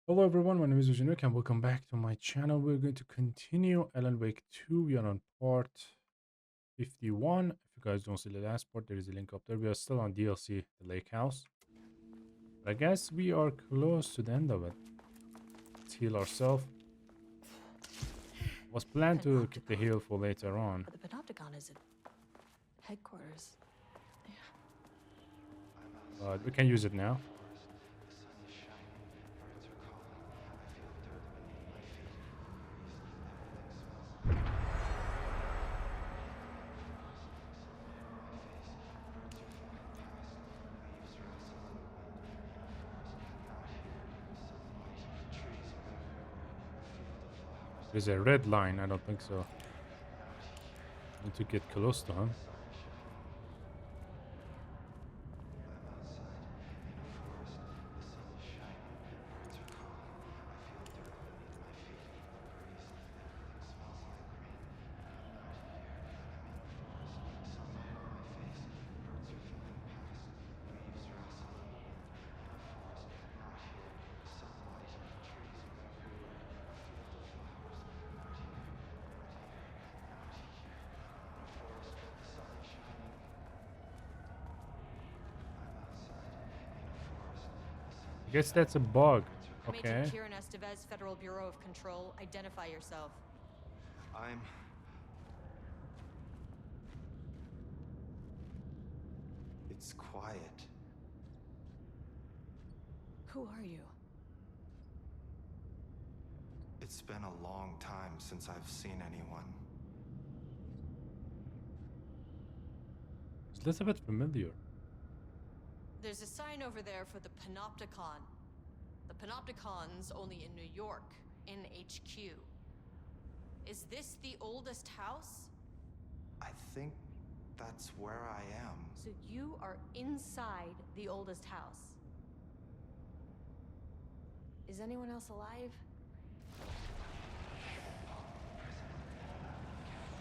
Hello everyone, my name is WEJDANAWAKE and welcome back to my channel. We're going to continue Alan Wake 2. We are on part 51. If you guys don't see the last part, there is a link up there. We are still on DLC, the lake house. But I guess we are close to the end of it. Let's heal ourselves. Was planned to keep the heal for later on. But the Panopticon is at headquarters. Yeah. But we can use it now. There's a red line, I don't think so. Need to get close to him. I guess that's a bug. Okay. Major Kieran Estevez, Federal Bureau of Control. Identify yourself. It's quiet. Who are you? It's been a long time since I've seen anyone. It's a bit familiar. There's a sign over there for the Panopticon. The Panopticon's only in New York, in HQ. Is this the oldest house? I think that's where I am. So you are inside the oldest house. Is anyone else alive?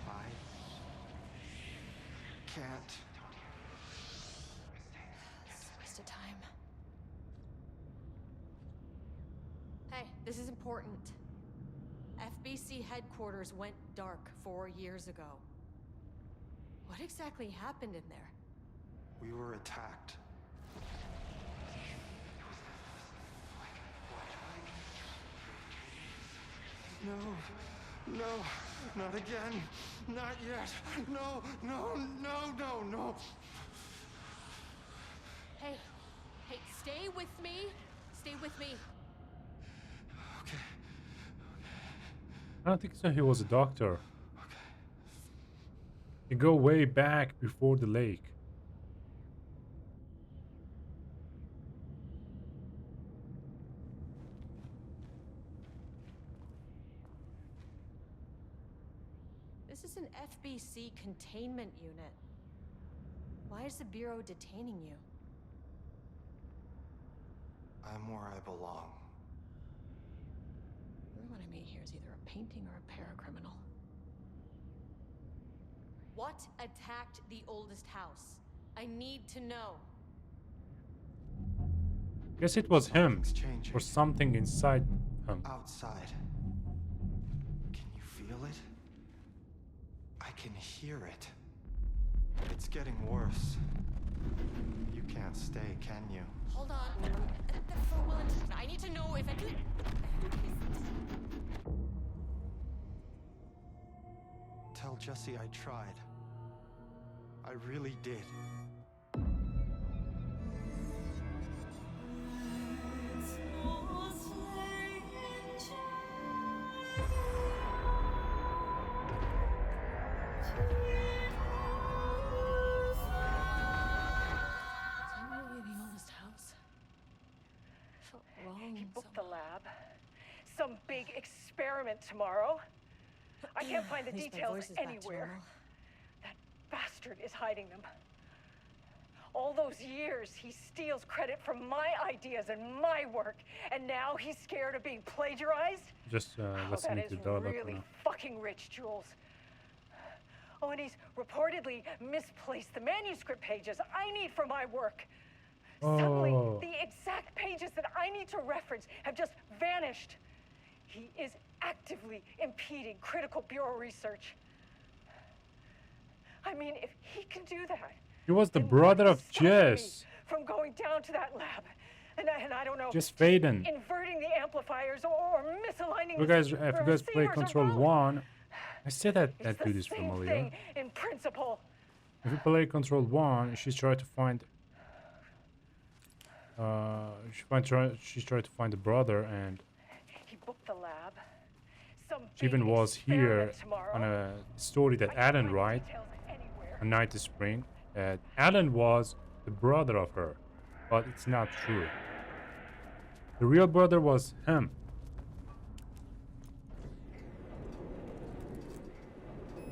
I can't. It's a waste of time. Hey, this is important. FBC headquarters went dark 4 years ago. What exactly happened in there? We were attacked. No, no, not again. Not yet. No, no, no, no, no. Hey, stay with me. Stay with me. Okay. I don't think so. He was a doctor. Okay. He go way back before the lake. This is an FBC containment unit. Why is the Bureau detaining you? I'm where I belong. Everyone I meet here is either a painting or a paracriminal. What attacked the oldest house? I need to know. Guess it was him. Something's changing. Or something inside him. Outside. Can you feel it? I can hear it. It's getting worse. You can't stay, can you? Hold on. I need to know if I can... Tell Jesse I tried. I really did. The oldest house. I felt wrong. He booked the lab. Some big experiment tomorrow. I can't find the At least my details voice is back to anywhere. normal. That bastard is hiding them. All those years, he steals credit from my ideas and my work, and now he's scared of being plagiarized? Just That listening is to dialogue really now. fucking rich, Jules. Oh, and he's reportedly misplaced the manuscript pages I need for my work. Suddenly, Oh, the exact pages that I need to reference have just vanished. He is actively impeding critical bureau research. I mean, if he can do that, he was the then brother what of is stopping me Jess. from going down to that lab? And I don't know, Jess Faden. inverting the amplifiers or misaligning If the you the guys play receivers or Control both. 1, I said that It's the dude is same familiar. thing in principle. If you play Control 1, she's trying to find she's trying to find the brother, and He booked the lab. Some she even big was here experiment tomorrow. on a story that I can Alan find the wrote details anywhere. on Night of Spring. That Alan was the brother of her, but it's not true. The real brother was him.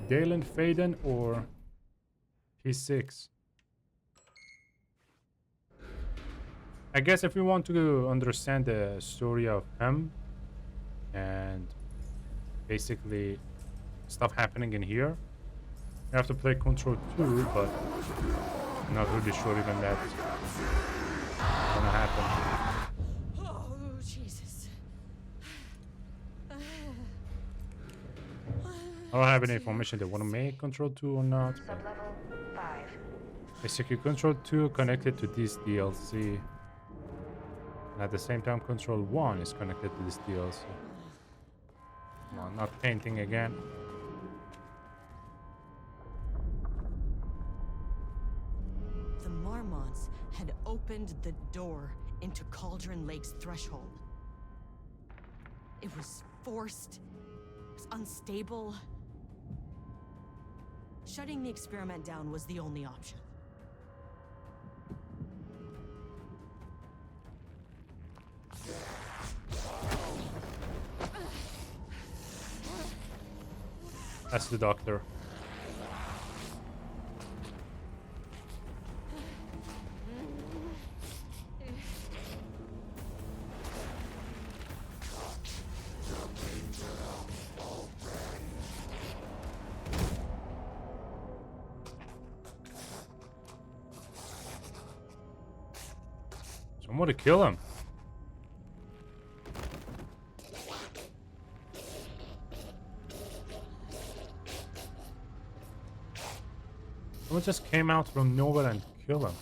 Dalen Faden or P6. I guess if you want to understand the story of him and basically stuff happening in here, you have to play Control 2, but I'm not really sure even that's gonna happen. Oh, Jesus. I don't have any information they want to make Control 2 or not, but Sublevel 5. basically Control 2 connected to this DLC. And at the same time, Control 1 is connected to this DLC. Come on, not painting again. The Marmonts had opened the door into Cauldron Lake's threshold. It was forced, it was unstable. Shutting the experiment down was the only option. That's the doctor. Someone to kill him. Someone just came out from nowhere and killed him.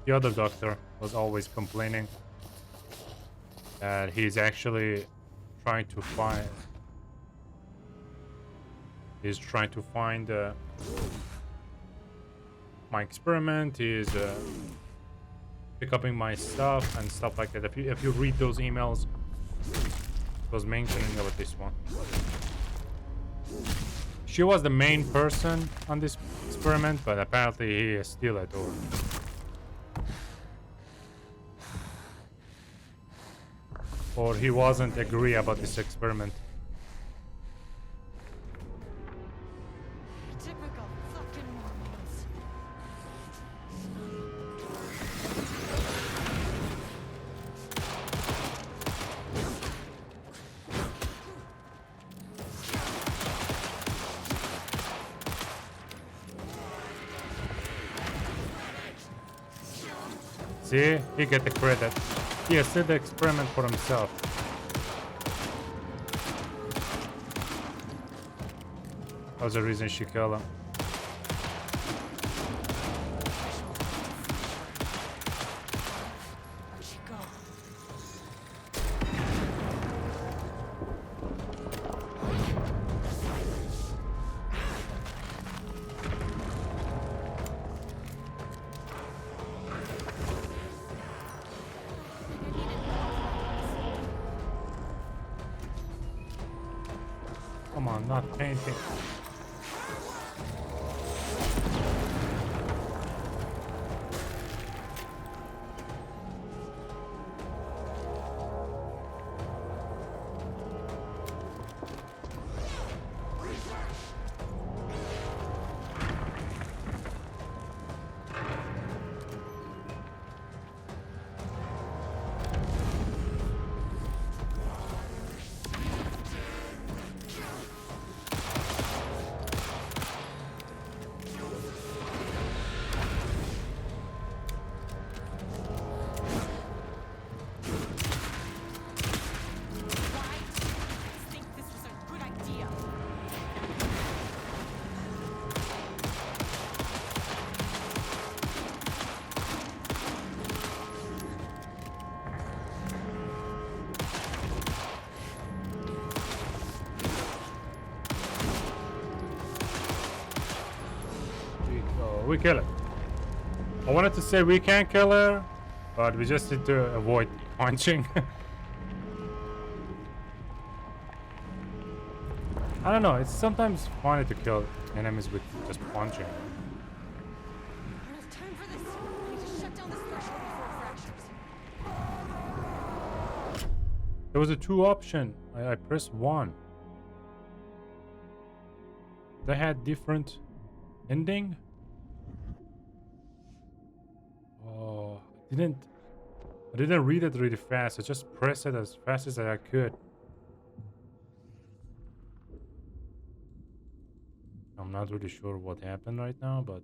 The other doctor was always complaining that he's actually trying to find. He's trying to find my experiment. He's pick up my stuff and stuff like that. If you read those emails, it was mentioning about this one. She was the main person on this experiment, but apparently he is still at door. Or he wasn't agree about this experiment. Typical fucking Mormons. See, he get the credit. He has did the experiment for himself. That was the reason she killed him. Where'd she go? Come on, not painting. we kill it. I wanted to say we can't kill her, but we just need to avoid punching. I don't know, it's sometimes funny to kill enemies with just punching. I don't have time for this. I need to shut down this threshold before it fractures. There was a 2 option. I pressed 1. They had different ending. Oh, I didn't read it really fast. I just pressed it as fast as I could. I'm not really sure what happened right now, but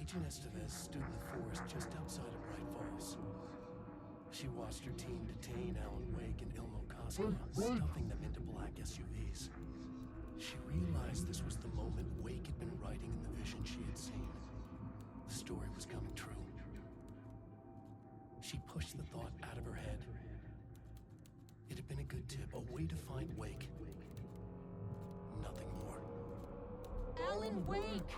Agent Estevez stood in the forest just outside of Bright Falls. She watched her team detain Alan Wake and Ilmo Koskela, stuffing them into black SUVs. She realized this was the moment Wake had been writing in the vision she had seen. The story was coming true. She pushed the thought out of her head. It had been a good tip, a way to find Wake. Nothing more. Alan Wake!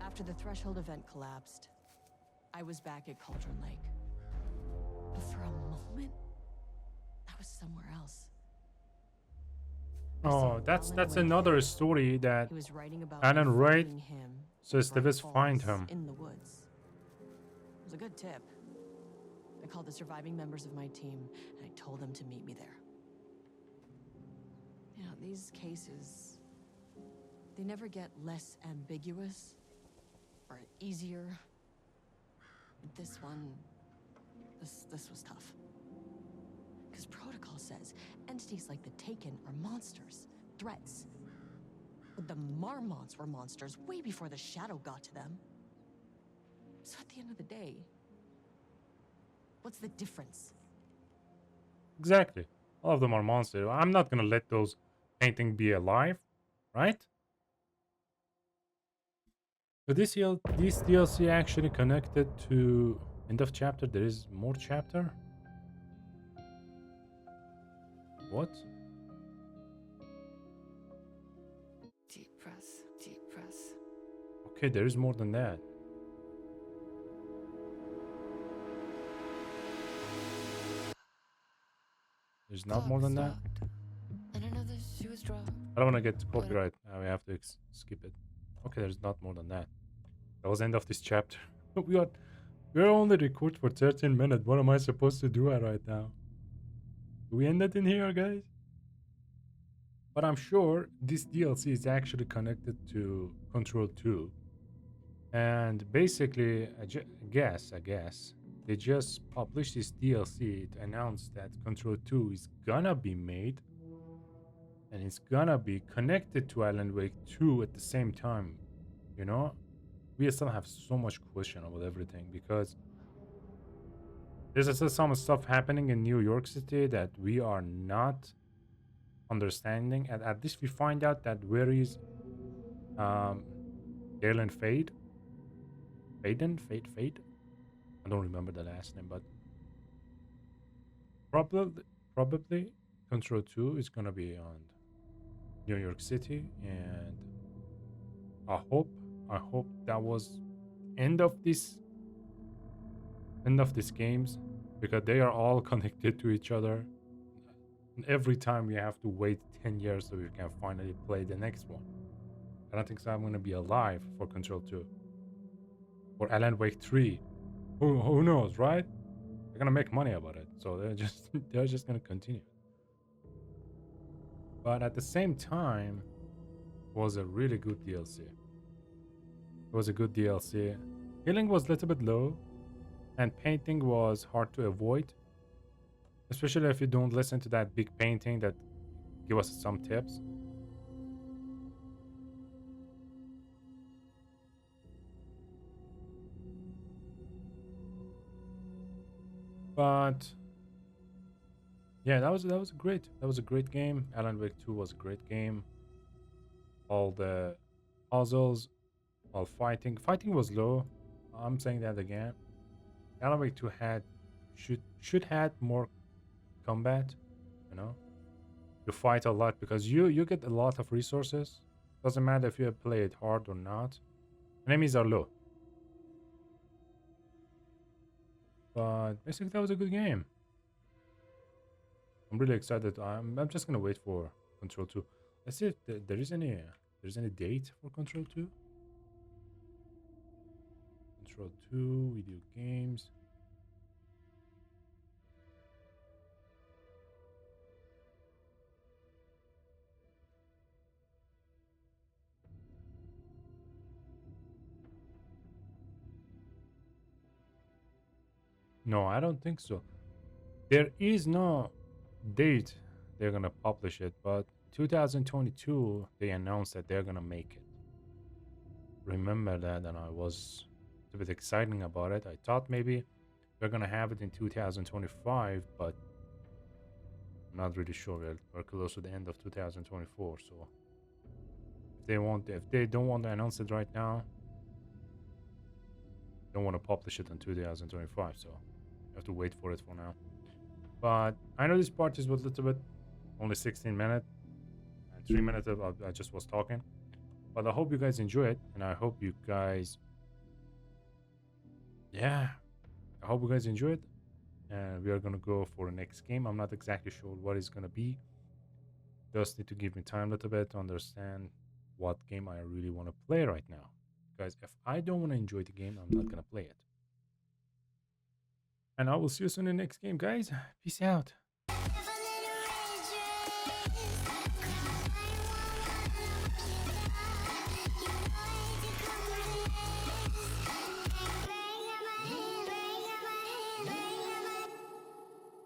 After the Threshold event collapsed, I was back at Cauldron Lake. But for a moment, I was somewhere else. I saw oh, that's Alan Wake another there. story that He was writing about Alan me Wright finding him says in Bright let's find Falls him. in the woods. It was a good tip. I called the surviving members of my team and I told them to meet me there. You know, these cases, they never get less ambiguous or easier. But this one, this was tough. Because protocol says entities like the Taken are monsters, threats. But the Marmots were monsters way before the Shadow got to them. So at the end of the day, what's the difference? Exactly. All of them are monsters. I'm not gonna let those paintings be alive, right? So this DLC actually connected to end of chapter. There is more chapter. What? Deep breath, deep breath. Okay, there is more than that. There's not more than that. And another shoe was dropped. I don't want to get copyright. We have to skip it. Okay, there's not more than that. That was the end of this chapter. We're only recorded for 13 minutes. What am I supposed to do right now? Do we end it in here, guys? But I'm sure this DLC is actually connected to Control 2. And basically, I guess, they just published this DLC to announce that Control 2 is gonna be made. And it's gonna be connected to Alan Wake 2 at the same time. You know? We still have so much question about everything because there's still some stuff happening in New York City that we are not understanding. And at least we find out that where is Galen Fade? Fade? I don't remember the last name, but probably Control 2 is gonna be on New York City, and I hope that was end of this games, because they are all connected to each other. And every time we have to wait 10 years so we can finally play the next one. I don't think so I'm gonna be alive for Control 2 or Alan Wake 3. Who knows, right? They're gonna make money about it, so they're just gonna continue. But at the same time, it was a really good DLC. It was a good DLC. Healing was a little bit low, and painting was hard to avoid, especially if you don't listen to that big painting that give us some tips. But yeah, that was a great game. Alan Wake 2 was a great game. All the puzzles, all fighting was low. I'm saying that again. Alan Wake 2 should had more combat. You know, you fight a lot because you get a lot of resources. Doesn't matter if you have played hard or not. Enemies are low. But basically, that was a good game. I'm really excited. I'm just gonna wait for Control 2. Let's see if there's any date for Control 2. Control 2 video games. No, I don't think so. There is no date they're gonna publish it, but 2022 they announced that they're gonna make it. Remember that, and I was a bit exciting about it. I thought maybe we're gonna have it in 2025, but I'm not really sure. We're close to the end of 2024, so if they don't want to announce it right now, don't want to publish it in 2025, so you have to wait for it for now. But I know this part is a little bit only 16 minutes and 3 minutes of I just was talking, but I hope you guys enjoy it, and I hope you guys enjoy it. And we are gonna go for the next game. I'm not exactly sure what it's gonna be. Just need to give me time a little bit to understand what game I really want to play right now. Guys, if I don't want to enjoy the game, I'm not gonna play it. And I will see you soon in the next game, guys. Peace out.